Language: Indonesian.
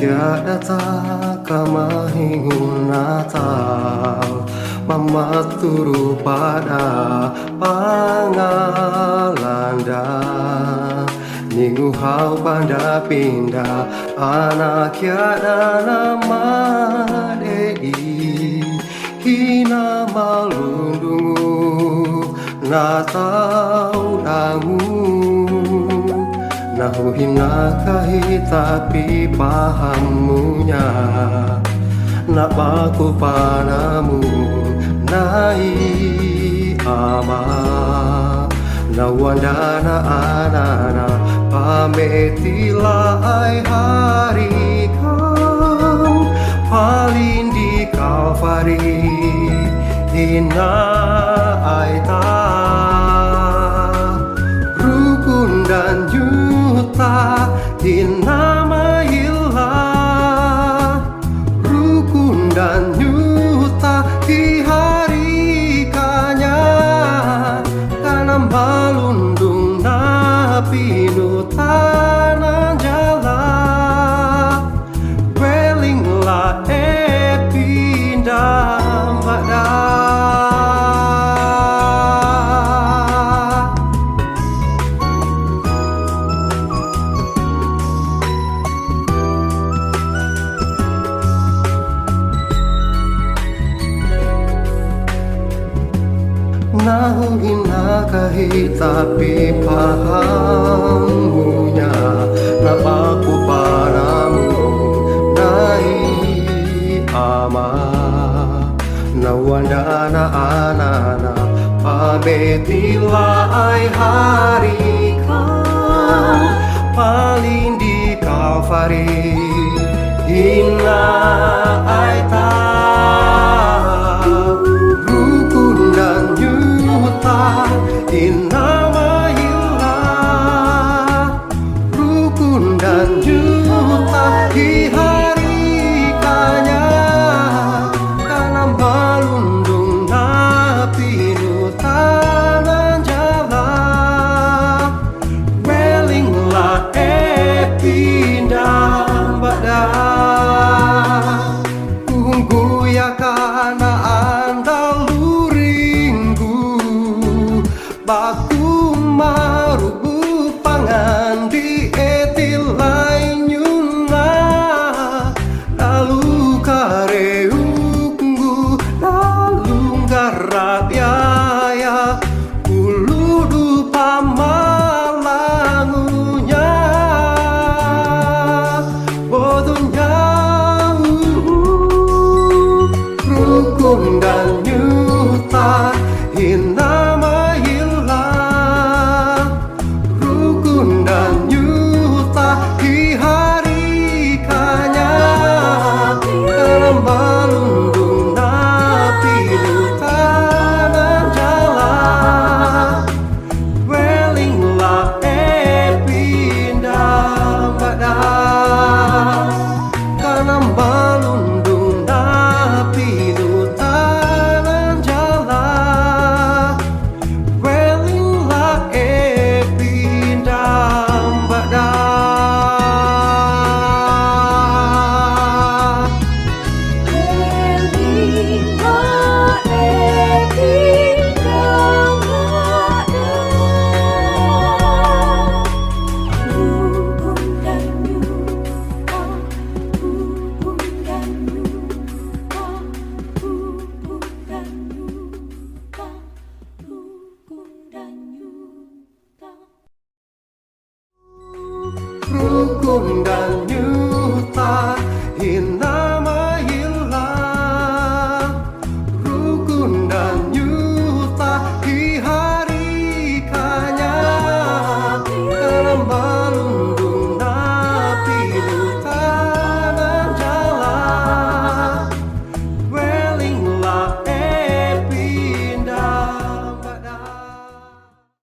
Tiada tak kamahingun Natal mamaturu pada pangalanda Ningu hau panda pindah anak tiada nama dei hina malundungu Natal dangu Nahu hina kahi tapi pahamunya Nak baku padamu nai ama Nawandana anana pametilah ai hari kau Paling di Kalvari hina ai ta Rukun dan juta hina mailah Rukun dan juta di hari kanya Karena malundung napi nutanan jala Welinglah pindah badan Nahu hina kahi tapi pahamunya Napaku padamu nai ama Nawandana anana pametilah ai hari kau Paling di Kalvari hina ai ta Rukun dan juta hina mailah Rukun dan juta di hari kanya Karena malundung napi nutanan jala Welinglah pindah badan Kunggu ya kana Baku marubu pangan di etilai nyuna Lalu kareunggu lalu garap yaya Uludu pamalangunya Bodohnya Rukun dan nyuta hina dan juta di hari kanya Karena malundung napi nutanan jala Welinglah pindah badan Karena malundung napi nutanan jala Welinglah Rukun dan juta